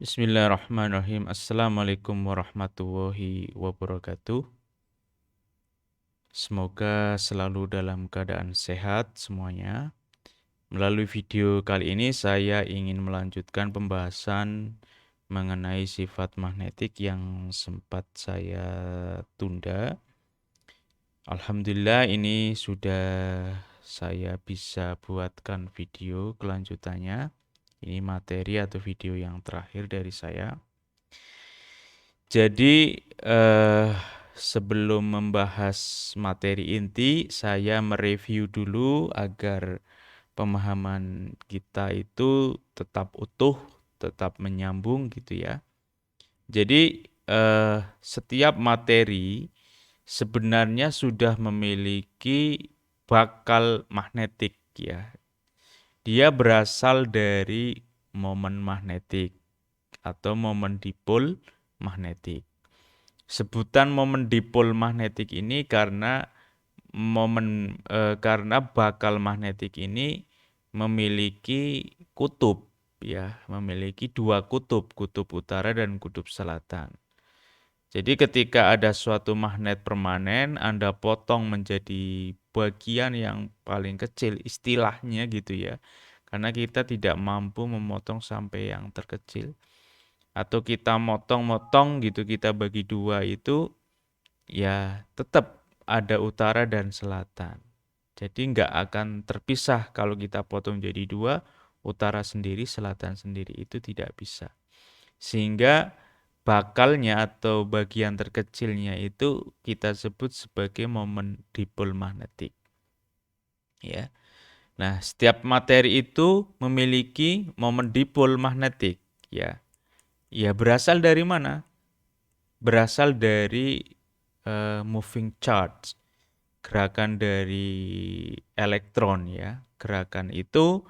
Bismillahirrahmanirrahim. Assalamualaikum warahmatullahi wabarakatuh. Semoga selalu dalam keadaan sehat semuanya. Melalui video kali ini saya ingin melanjutkan pembahasan mengenai sifat magnetik yang sempat saya tunda. Alhamdulillah ini sudah saya bisa buatkan video kelanjutannya. Ini materi atau video yang terakhir dari saya. Jadi sebelum membahas materi inti, saya mereview dulu agar pemahaman kita itu tetap utuh, tetap menyambung gitu ya. Jadi setiap materi sebenarnya sudah memiliki bakal magnetik ya. Dia berasal dari momen magnetik atau momen dipol magnetik. Sebutan momen dipol magnetik ini karena karena bakal magnetik ini memiliki kutub ya, memiliki dua kutub, kutub utara dan kutub selatan. Jadi ketika ada suatu magnet permanen, Anda potong menjadi bagian yang paling kecil, istilahnya gitu ya. Karena kita tidak mampu memotong sampai yang terkecil. Atau kita motong-motong gitu, kita bagi dua itu, ya tetap ada utara dan selatan. Jadi nggak akan terpisah kalau kita potong jadi dua, utara sendiri, selatan sendiri, itu tidak bisa. Sehingga bakalnya atau bagian terkecilnya itu kita sebut sebagai momen dipol magnetik. Ya. Nah, setiap materi itu memiliki momen dipol magnetik, ya. Ya, berasal dari mana? Berasal dari moving charge, gerakan dari elektron ya. Gerakan itu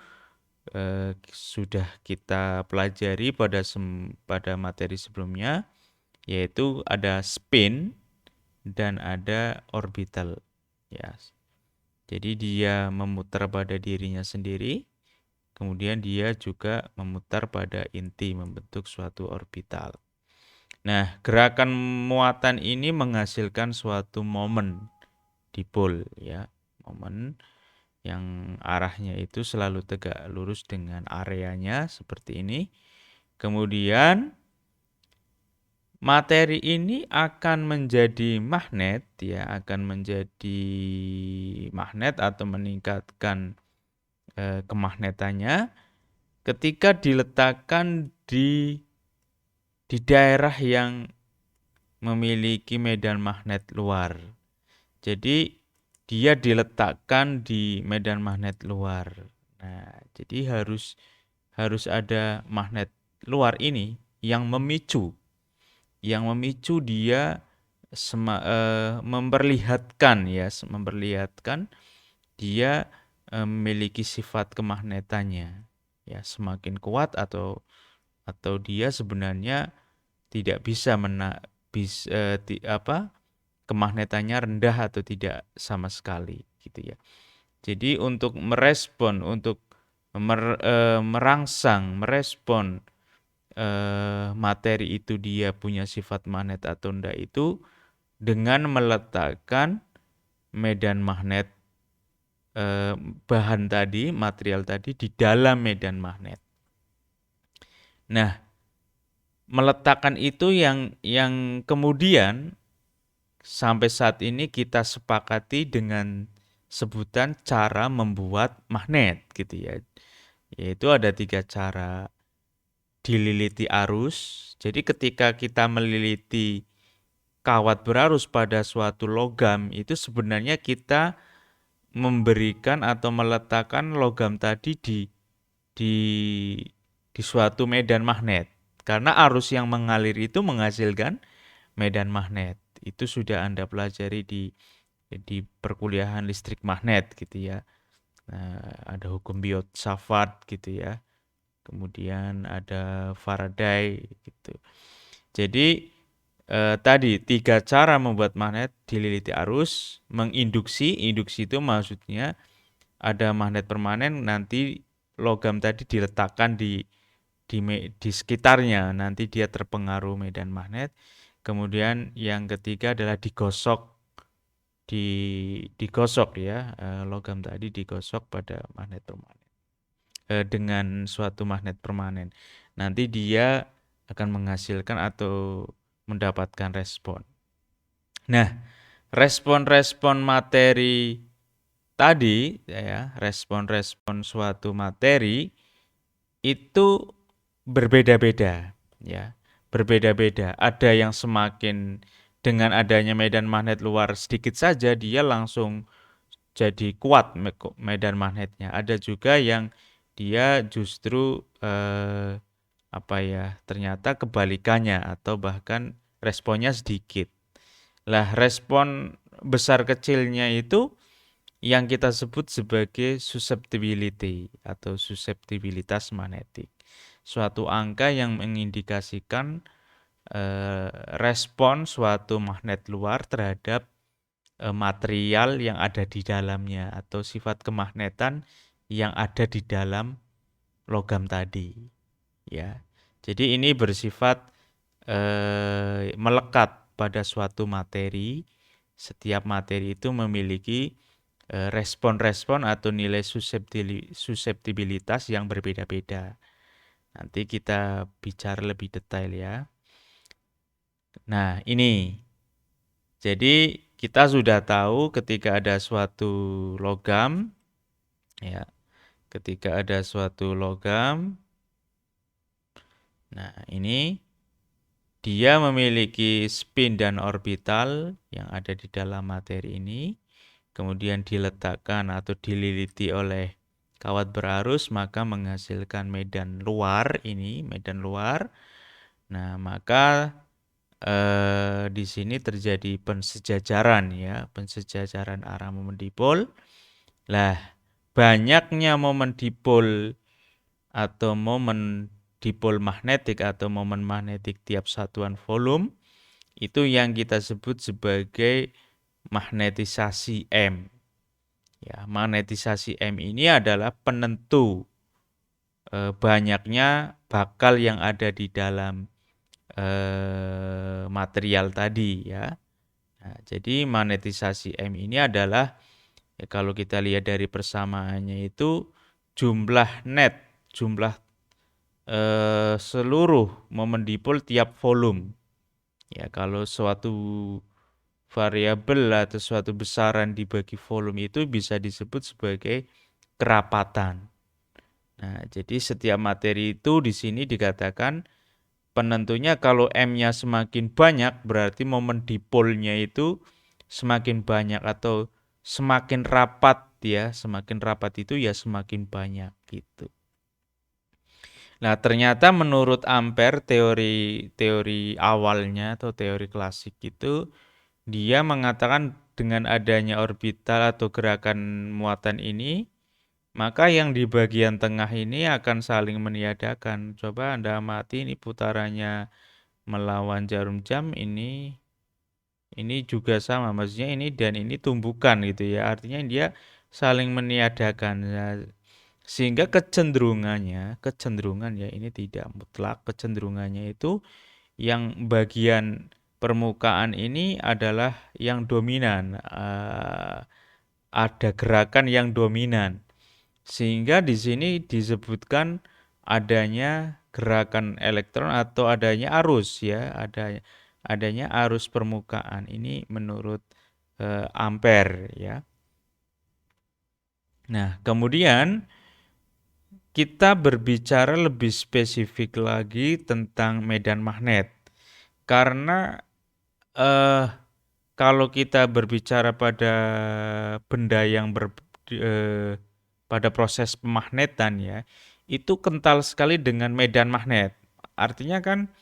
sudah kita pelajari pada materi sebelumnya, yaitu ada spin dan ada orbital ya. Jadi dia memutar pada dirinya sendiri, kemudian dia juga memutar pada inti membentuk suatu orbital. Nah, gerakan muatan ini menghasilkan suatu momen dipol ya, momen yang arahnya itu selalu tegak lurus dengan areanya seperti ini. Kemudian materi ini akan menjadi magnet ya, akan menjadi magnet atau meningkatkan kemagnetannya ketika diletakkan di daerah yang memiliki medan magnet luar. Jadi dia diletakkan di medan magnet luar. Nah, jadi harus ada magnet luar ini yang memicu dia memperlihatkan dia memiliki sifat kemagnetannya ya, semakin kuat atau dia sebenarnya tidak bisa kemagnetannya rendah atau tidak sama sekali gitu ya. Jadi untuk merespon, untuk merespon materi itu dia punya sifat magnet atau enggak itu dengan meletakkan medan magnet bahan tadi, material tadi di dalam medan magnet. Nah, meletakkan itu yang kemudian sampai saat ini kita sepakati dengan sebutan cara membuat magnet gitu ya. Yaitu ada 3 cara. Dililiti arus. Jadi ketika kita meliliti kawat berarus pada suatu logam, itu sebenarnya kita memberikan atau meletakkan logam tadi di di suatu medan magnet. Karena arus yang mengalir itu menghasilkan medan magnet. Itu sudah Anda pelajari di perkuliahan listrik magnet gitu ya. Nah, ada hukum Biot-Savart gitu ya. Kemudian ada Faraday gitu. Jadi tadi 3 cara membuat magnet: dililiti arus, menginduksi. Induksi itu maksudnya ada magnet permanen, nanti logam tadi diletakkan di di sekitarnya, nanti dia terpengaruh medan magnet. Kemudian yang ketiga adalah digosok ya, logam tadi digosok pada magnet permanen. Dengan suatu magnet permanen. Nanti dia akan menghasilkan atau mendapatkan respon. Nah, respon-respon materi tadi ya, respon-respon suatu materi itu berbeda-beda ya. Berbeda-beda. Ada yang semakin dengan adanya medan magnet luar sedikit saja dia langsung jadi kuat medan magnetnya. Ada juga yang dia justru ternyata kebalikannya atau bahkan responnya sedikit. Lah respon besar kecilnya itu yang kita sebut sebagai susceptibility atau suseptibilitas magnetik. Suatu angka yang mengindikasikan respon suatu magnet luar terhadap material yang ada di dalamnya atau sifat kemagnetan yang ada di dalam logam tadi. Ya, jadi ini bersifat melekat pada suatu materi. Setiap materi itu memiliki respon-respon atau nilai suseptibilitas yang berbeda-beda. Nanti kita bicara lebih detail ya. Nah, ini. Jadi kita sudah tahu ketika ada suatu logam ya. Ketika ada suatu logam, nah ini dia memiliki spin dan orbital yang ada di dalam materi ini. Kemudian diletakkan atau dililiti oleh kawat berarus, maka menghasilkan medan luar ini, medan luar. Nah, maka di sini terjadi pensejajaran ya, pensejajaran arah momen dipol. Lah, banyaknya momen dipol atau momen dipol magnetik atau momen magnetik tiap satuan volume itu yang kita sebut sebagai magnetisasi M. Ya, magnetisasi M ini adalah penentu banyaknya bakal yang ada di dalam material tadi ya. Nah, jadi magnetisasi M ini adalah ya, kalau kita lihat dari persamaannya itu jumlah net, jumlah seluruh momen dipol tiap volume. Ya, kalau suatu variabel atau suatu besaran dibagi volume itu bisa disebut sebagai kerapatan. Nah, jadi setiap materi itu di sini dikatakan penentunya kalau M-nya semakin banyak berarti momen dipolnya itu semakin banyak atau semakin rapat ya, semakin rapat itu ya semakin banyak gitu. Nah, ternyata menurut Ampere teori awalnya atau teori klasik itu dia mengatakan dengan adanya orbital atau gerakan muatan ini, maka yang di bagian tengah ini akan saling meniadakan. Coba Anda amati ini putarannya melawan jarum jam ini juga sama, maksudnya ini dan ini tumbukan gitu ya. Artinya dia saling meniadakan. Nah, sehingga kecenderungan ya ini tidak mutlak, kecenderungannya itu yang bagian permukaan ini adalah yang dominan, ada gerakan yang dominan, sehingga di sini disebutkan adanya gerakan elektron atau adanya arus ya, adanya arus permukaan ini menurut Ampere ya. Nah, kemudian kita berbicara lebih spesifik lagi tentang medan magnet. Karena kalau kita berbicara pada benda yang pada proses pemagnetan ya, itu kental sekali dengan medan magnet. Artinya kan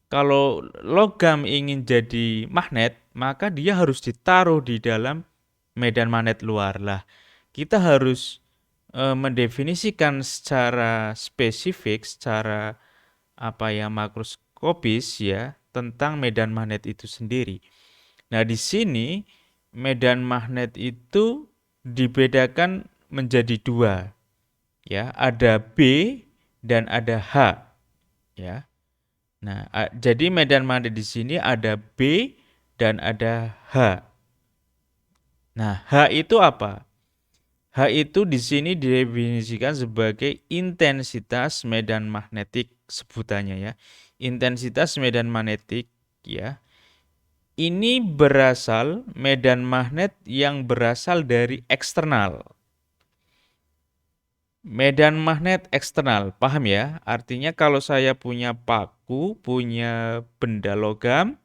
kalau logam ingin jadi magnet, maka dia harus ditaruh di dalam medan magnet luar. Lah, kita harus mendefinisikan secara spesifik, secara makroskopis ya tentang medan magnet itu sendiri. Nah, di sini medan magnet itu dibedakan menjadi dua. Ya, ada B dan ada H. ya. Nah, jadi medan magnet di sini ada B dan ada H. Nah, H itu apa? H itu di sini didefinisikan sebagai intensitas medan magnetik sebutannya ya. Intensitas medan magnetik ya. Ini berasal medan magnet yang berasal dari eksternal. Medan magnet eksternal, paham ya? Artinya kalau saya punya paku, punya benda logam,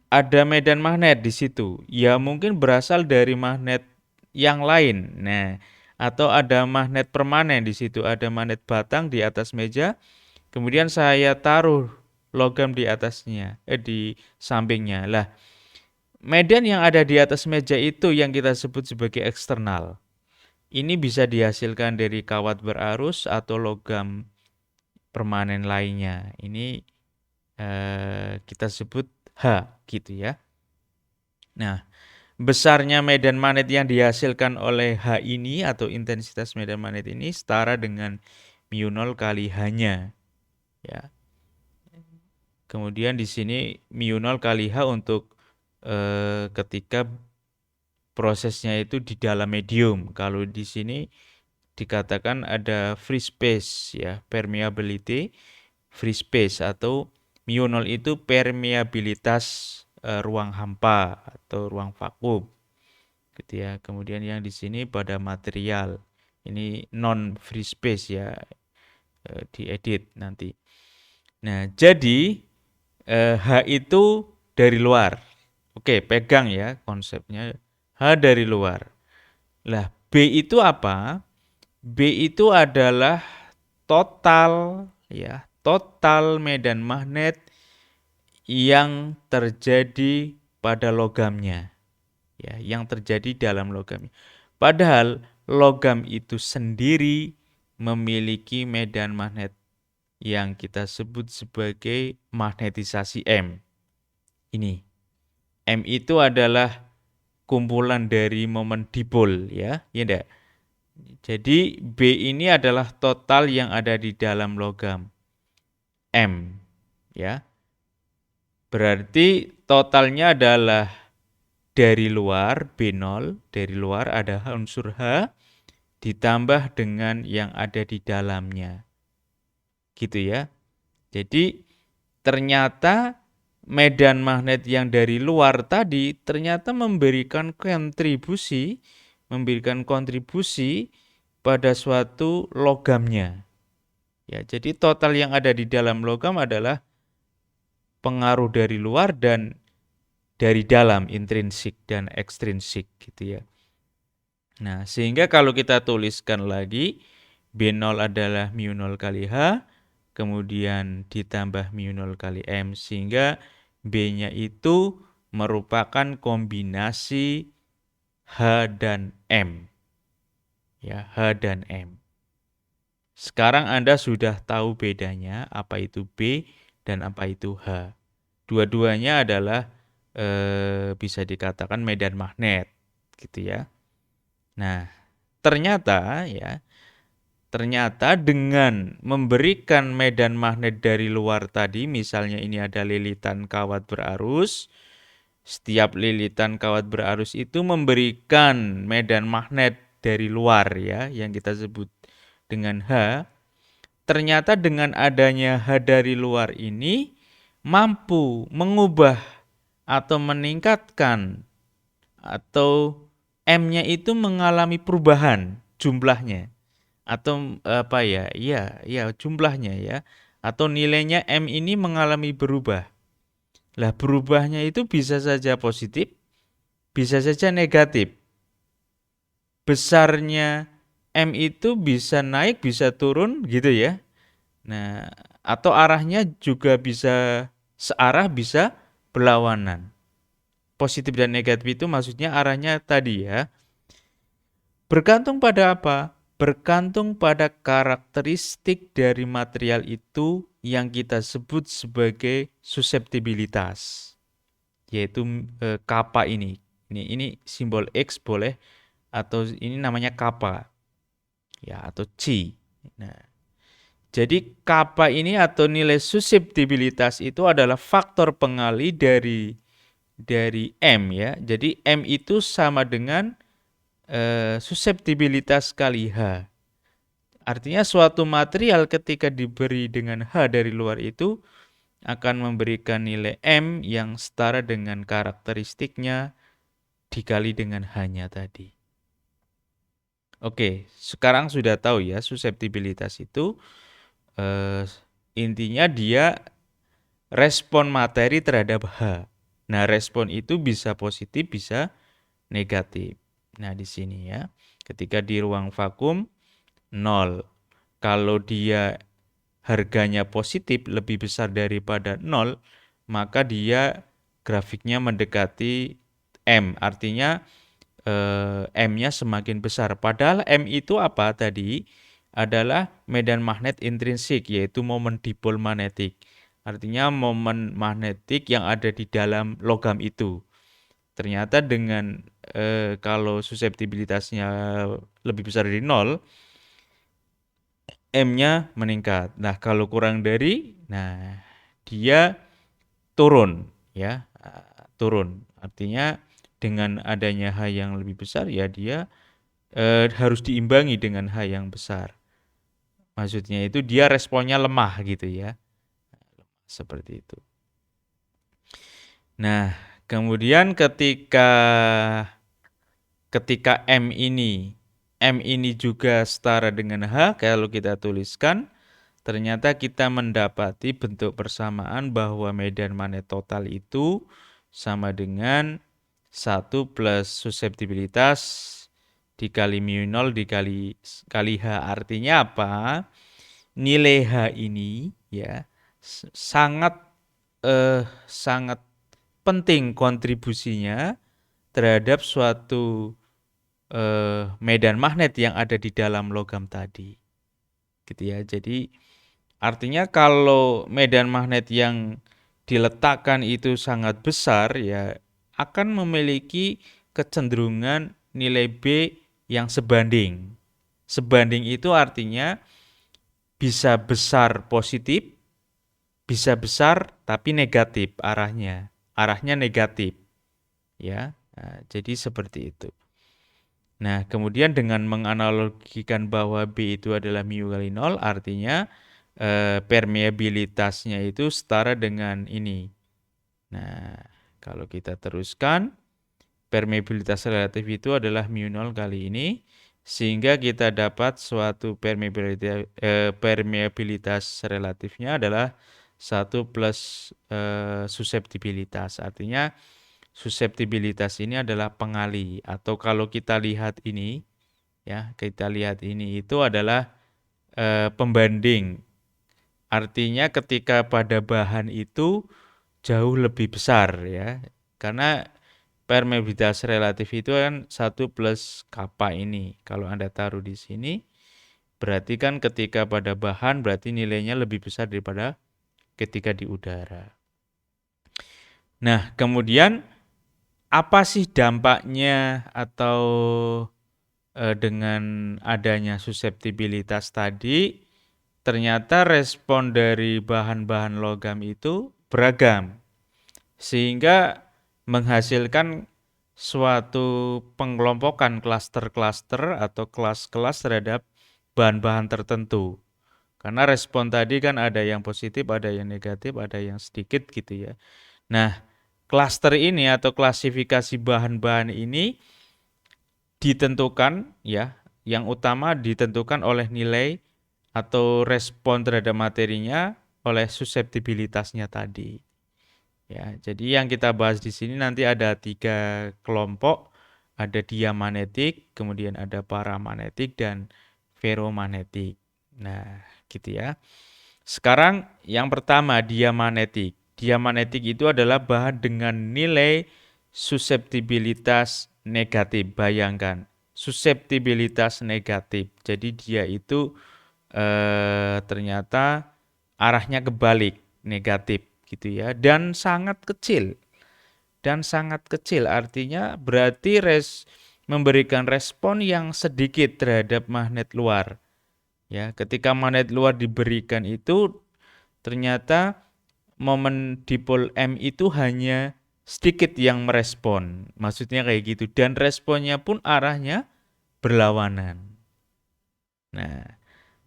ada medan magnet di situ. Ya mungkin berasal dari magnet yang lain. Nah, atau ada magnet permanen di situ, ada magnet batang di atas meja, kemudian saya taruh logam di atasnya, di sampingnya. Lah, medan yang ada di atas meja itu yang kita sebut sebagai eksternal. Ini bisa dihasilkan dari kawat berarus atau logam permanen lainnya. Ini kita sebut H gitu ya. Nah, besarnya medan magnet yang dihasilkan oleh H ini atau intensitas medan magnet ini setara dengan mu0 kali H-nya ya. Kemudian di sini mu0 kali H untuk ketika prosesnya itu di dalam medium. Kalau di sini dikatakan ada free space ya, permeability free space atau mu0 itu permeabilitas ruang hampa atau ruang vakum gitu ya. Kemudian yang di sini pada material. Ini non free space ya, diedit nanti. Nah, jadi H itu dari luar. Oke, pegang ya konsepnya. H dari luar. Lah, B itu apa? B itu adalah total ya, total medan magnet yang terjadi pada logamnya. Ya, yang terjadi dalam logamnya. Padahal logam itu sendiri memiliki medan magnet yang kita sebut sebagai magnetisasi M. Ini M itu adalah kumpulan dari momen dipol ya, ya enggak? Jadi B ini adalah total yang ada di dalam logam M ya. Berarti totalnya adalah dari luar B0, dari luar ada unsur H ditambah dengan yang ada di dalamnya. Gitu ya. Jadi ternyata medan magnet yang dari luar tadi ternyata memberikan kontribusi pada suatu logamnya. Ya, jadi total yang ada di dalam logam adalah pengaruh dari luar dan dari dalam, intrinsik dan ekstrinsik gitu ya. Nah, sehingga kalau kita tuliskan lagi B0 adalah mu0 kali H, kemudian ditambah mu0 kali M, sehingga B-nya itu merupakan kombinasi H dan M. Ya, H dan M. Sekarang Anda sudah tahu bedanya apa itu B dan apa itu H. Dua-duanya adalah bisa dikatakan medan magnet, gitu ya. Nah, ternyata dengan memberikan medan magnet dari luar tadi, misalnya ini ada lilitan kawat berarus, setiap lilitan kawat berarus itu memberikan medan magnet dari luar ya, yang kita sebut dengan H. Ternyata dengan adanya H dari luar ini mampu mengubah atau meningkatkan atau M-nya itu mengalami perubahan jumlahnya atau apa ya? Iya, jumlahnya ya. Atau nilainya M ini mengalami berubah. Lah berubahnya itu bisa saja positif, bisa saja negatif. Besarnya M itu bisa naik, bisa turun gitu ya. Nah, atau arahnya juga bisa searah, bisa berlawanan. Positif dan negatif itu maksudnya arahnya tadi ya. Bergantung pada apa? Bergantung pada karakteristik dari material itu yang kita sebut sebagai suseptibilitas, yaitu kappa ini. Ini simbol X boleh atau ini namanya kappa ya atau C. Nah, Jadi kappa ini atau nilai suseptibilitas itu adalah faktor pengali dari M ya. Jadi M itu sama dengan suseptibilitas kali H. Artinya suatu material ketika diberi dengan H dari luar itu akan memberikan nilai M yang setara dengan karakteristiknya dikali dengan H-nya tadi. Oke, sekarang sudah tahu ya suseptibilitas itu intinya dia respon materi terhadap H. Nah, respon itu bisa positif, bisa negatif. Nah, di sini ya, ketika di ruang vakum 0. Kalau dia harganya positif lebih besar daripada 0, maka dia grafiknya mendekati M. Artinya M-nya semakin besar. Padahal M itu apa tadi? Adalah medan magnet intrinsik, yaitu momen dipol magnetik. Artinya momen magnetik yang ada di dalam logam itu. Ternyata dengan kalau suseptibilitasnya lebih besar dari 0, M-nya meningkat. Nah, kalau kurang dari, nah dia turun ya, turun. Artinya dengan adanya H yang lebih besar ya dia harus diimbangi dengan H yang besar. Maksudnya itu dia responnya lemah gitu ya. Seperti itu. Nah, kemudian ketika M ini juga setara dengan H, kalau kita tuliskan, ternyata kita mendapati bentuk persamaan bahwa medan magnet total itu sama dengan 1 plus suseptibilitas dikali mu0 dikali H. Artinya apa? Nilai H ini ya sangat sangat penting kontribusinya terhadap suatu medan magnet yang ada di dalam logam tadi. Gitu ya. Jadi artinya kalau medan magnet yang diletakkan itu sangat besar ya akan memiliki kecenderungan nilai B yang sebanding. Sebanding itu artinya bisa besar positif, bisa besar tapi negatif arahnya. Arahnya negatif. Ya. Nah, jadi seperti itu. Nah, kemudian dengan menganalogikan bahwa B itu adalah mu kali 0, artinya permeabilitasnya itu setara dengan ini. Nah, kalau kita teruskan, permeabilitas relatif itu adalah mu0 kali ini, sehingga kita dapat suatu permeabilitas relatifnya adalah 1 plus suseptibilitas. Artinya suseptibilitas ini adalah pengali, atau kalau kita lihat ini ya, kita lihat ini itu adalah pembanding. Artinya ketika pada bahan itu jauh lebih besar ya. Karena permeabilitas relatif itu kan 1 plus kappa ini. Kalau Anda taruh di sini berarti kan ketika pada bahan berarti nilainya lebih besar daripada ketika di udara. Nah, kemudian apa sih dampaknya atau dengan adanya suseptibilitas tadi? Ternyata respon dari bahan-bahan logam itu beragam, sehingga menghasilkan suatu pengelompokan klaster-klaster atau kelas-kelas terhadap bahan-bahan tertentu. Karena respon tadi kan ada yang positif, ada yang negatif, ada yang sedikit gitu ya. Nah, klaster ini atau klasifikasi bahan-bahan ini ditentukan ya, yang utama ditentukan oleh nilai atau respon terhadap materinya oleh suseptibilitasnya tadi. Ya, jadi yang kita bahas di sini nanti ada 3 kelompok, ada diamagnetik, kemudian ada paramagnetik dan ferromagnetik. Nah, gitu ya. Sekarang yang pertama diamagnetik. Diamagnetik itu adalah bahan dengan nilai suseptibilitas negatif. Bayangkan, suseptibilitas negatif. Jadi dia itu ternyata arahnya kebalik, negatif gitu ya, dan sangat kecil. Dan sangat kecil artinya berarti memberikan respon yang sedikit terhadap magnet luar. Ya, ketika magnet luar diberikan itu ternyata momen dipol M itu hanya sedikit yang merespon. Maksudnya kayak gitu dan responnya pun arahnya berlawanan. Nah,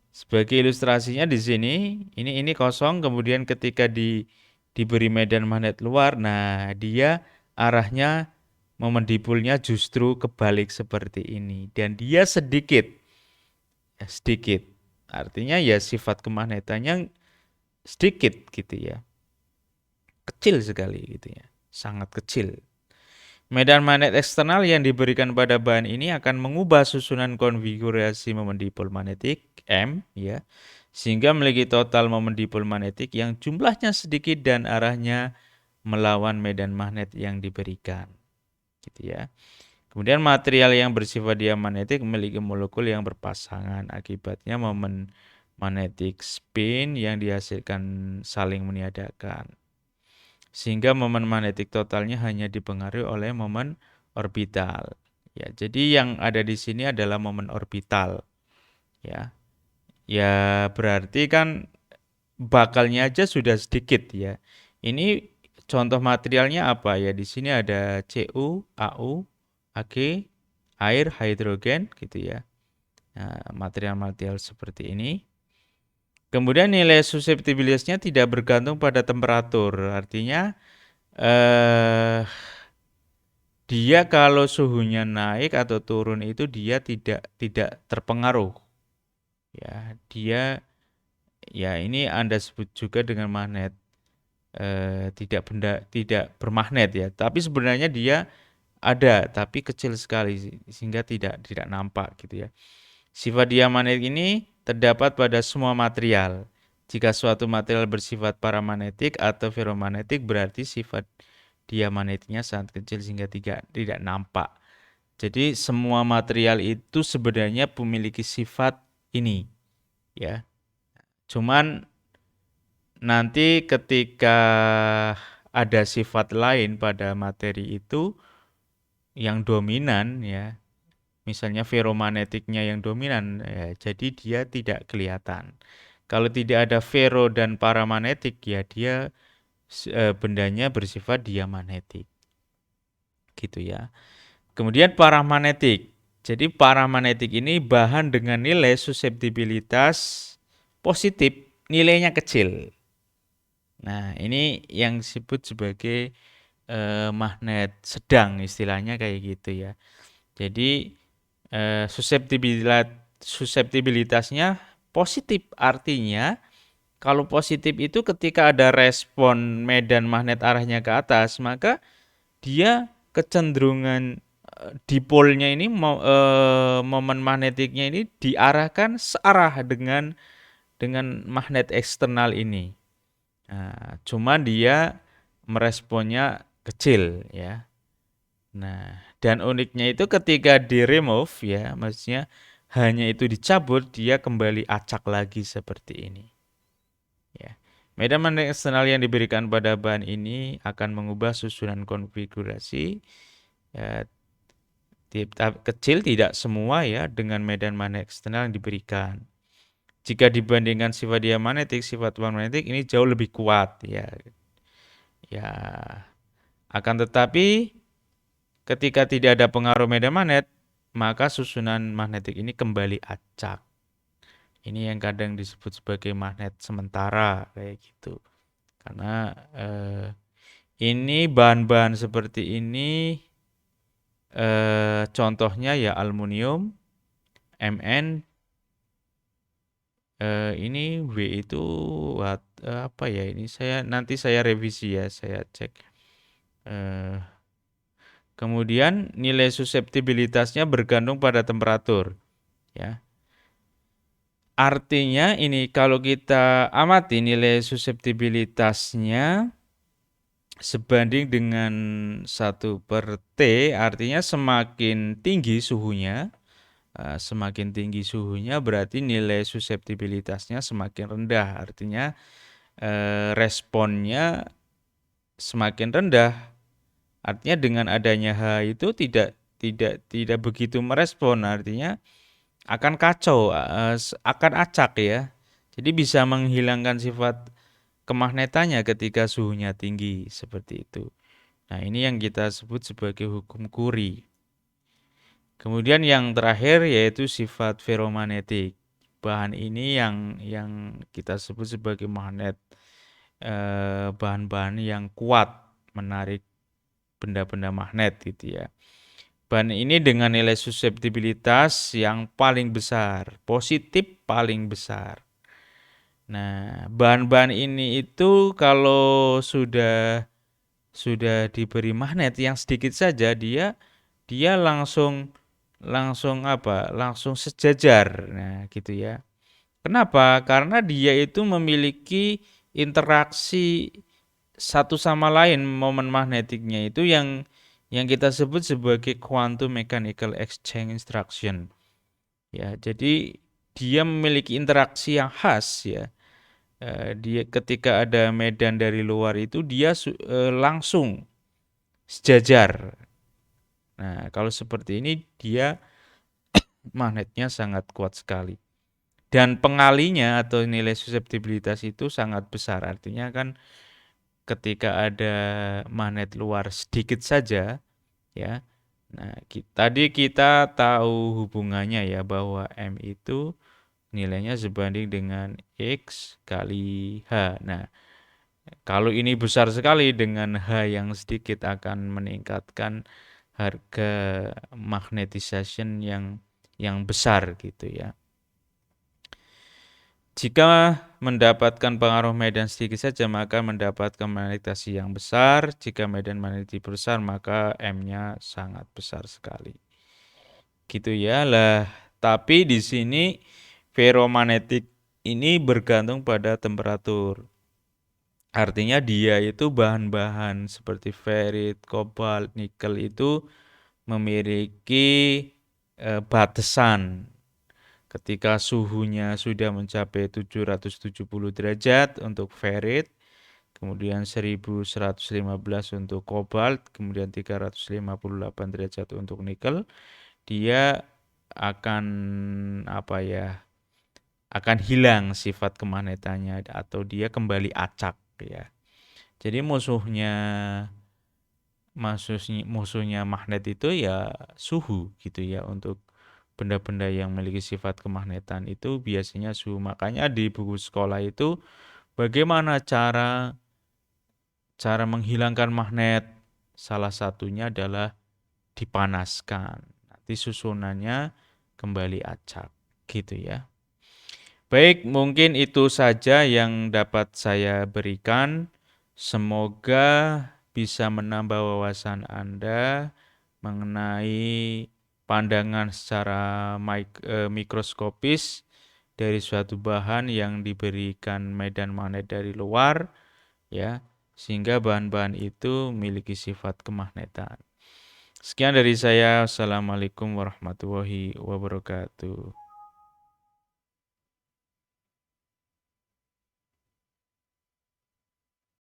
sebagai ilustrasinya di sini ini kosong kemudian ketika diberi medan magnet luar, nah dia arahnya momen dipolnya justru kebalik seperti ini dan dia sedikit, ya, sedikit. Artinya ya sifat kemagnetannya sedikit gitu ya. Kecil sekali gitu ya. Sangat kecil. Medan magnet eksternal yang diberikan pada bahan ini akan mengubah susunan konfigurasi momen dipol magnetik M ya, sehingga memiliki total momen dipol magnetik yang jumlahnya sedikit dan arahnya melawan medan magnet yang diberikan. Gitu ya. Kemudian material yang bersifat diamagnetik memiliki molekul yang berpasangan, akibatnya momen magnetic spin yang dihasilkan saling meniadakan. Sehingga momen magnetik totalnya hanya dipengaruhi oleh momen orbital. Ya, jadi yang ada di sini adalah momen orbital. Ya, ya berarti kan bakalnya aja sudah sedikit ya. Ini contoh materialnya apa ya? Di sini ada Cu, Au, Ag, air, hidrogen gitu ya. Nah, material-material seperti ini. Kemudian nilai susceptibilitasnya tidak bergantung pada temperatur. Artinya dia kalau suhunya naik atau turun itu dia tidak terpengaruh. Ya, dia ya ini Anda sebut juga dengan magnet, tidak bermagnet ya. Tapi sebenarnya dia ada tapi kecil sekali sehingga tidak nampak gitu ya. Sifat diamagnetik ini terdapat pada semua material. Jika suatu material bersifat paramagnetik atau ferromagnetik berarti sifat diamagnetiknya sangat kecil sehingga tidak nampak. Jadi semua material itu sebenarnya memiliki sifat ini, ya. Cuman nanti ketika ada sifat lain pada materi itu yang dominan, ya, misalnya ferromagnetiknya yang dominan, ya, jadi dia tidak kelihatan. Kalau tidak ada ferro dan paramagnetik, ya dia bendanya bersifat diamagnetik, gitu ya. Kemudian paramagnetik. Jadi paramagnetik ini bahan dengan nilai susceptibilitas positif, nilainya kecil. Nah, ini yang disebut sebagai magnet sedang, istilahnya kayak gitu ya. Jadi susceptibilitasnya positif, artinya kalau positif itu ketika ada respon medan magnet arahnya ke atas, maka dia kecenderungan dipolnya ini momen magnetiknya ini diarahkan searah dengan magnet eksternal ini. Nah, cuma dia meresponnya kecil ya. Nah, dan uniknya itu ketika di remove ya, maksudnya hanya itu dicabut, dia kembali acak lagi seperti ini. Ya. Medan magnet eksternal yang diberikan pada bahan ini akan mengubah susunan konfigurasi. Ya, kecil tidak semua ya dengan medan magnet eksternal yang diberikan. Jika dibandingkan sifat diamagnetik, sifat magnetik ini jauh lebih kuat ya. Ya, akan tetapi ketika tidak ada pengaruh medan magnet, maka susunan magnetik ini kembali acak. Ini yang kadang disebut sebagai magnet sementara kayak gitu. Karena ini bahan-bahan seperti ini contohnya ya aluminium, Mn, ini W itu apa ya? Ini nanti saya revisi ya, saya cek. Kemudian nilai susceptibilitasnya bergantung pada temperatur, ya. Artinya ini kalau kita amati nilai susceptibilitasnya sebanding dengan 1/T, artinya semakin tinggi suhunya, berarti nilai susceptibilitasnya semakin rendah. Artinya responnya semakin rendah. Artinya dengan adanya H itu tidak begitu merespon. Artinya akan kacau, akan acak ya. Jadi bisa menghilangkan sifat kemagnetannya ketika suhunya tinggi seperti itu. Nah, ini yang kita sebut sebagai hukum Curie. Kemudian yang terakhir yaitu sifat ferromagnetik. Bahan ini yang kita sebut sebagai magnet, bahan-bahan yang kuat menarik benda-benda magnet gitu ya. Bahan ini dengan nilai suseptibilitas yang paling besar, positif paling besar. Nah, bahan-bahan ini itu kalau sudah diberi magnet yang sedikit saja dia dia langsung langsung apa? Langsung sejajar. Nah, gitu ya. Kenapa? Karena dia itu memiliki interaksi satu sama lain, momen magnetiknya itu yang kita sebut sebagai quantum mechanical exchange instruction. Ya, jadi dia memiliki interaksi yang khas ya. Dia ketika ada medan dari luar itu dia langsung sejajar. Nah, kalau seperti ini dia magnetnya sangat kuat sekali. Dan pengalinya atau nilai suseptibilitas itu sangat besar. Artinya kan ketika ada magnet luar sedikit saja ya. Nah, tadi kita tahu hubungannya ya bahwa M itu nilainya sebanding dengan X kali H. Nah, kalau ini besar sekali dengan H yang sedikit akan meningkatkan harga magnetization yang besar gitu ya. Jika mendapatkan pengaruh medan sedikit saja maka mendapatkan magnetasi yang besar. Jika medan magnetik besar maka M-nya sangat besar sekali. Gitu ya lah. Tapi di sini ferromagnetik ini bergantung pada temperatur. Artinya dia itu bahan-bahan seperti ferit, kobalt, nikel itu memiliki batasan. Ketika suhunya sudah mencapai 770 derajat untuk ferit, kemudian 1115 untuk kobalt, kemudian 358 derajat untuk nikel, dia akan apa ya? Akan hilang sifat kemagnetannya atau dia kembali acak ya. Jadi musuhnya magnet itu ya suhu gitu ya. Untuk benda-benda yang memiliki sifat kemagnetan itu biasanya suhu. Makanya di buku sekolah itu bagaimana cara menghilangkan magnet? Salah satunya adalah dipanaskan. Nanti susunannya kembali acak gitu ya. Baik, mungkin itu saja yang dapat saya berikan. Semoga bisa menambah wawasan Anda mengenai pandangan secara mikroskopis dari suatu bahan yang diberikan medan magnet dari luar, ya, sehingga bahan-bahan itu memiliki sifat kemagnetan. Sekian dari saya. Assalamualaikum warahmatullahi wabarakatuh.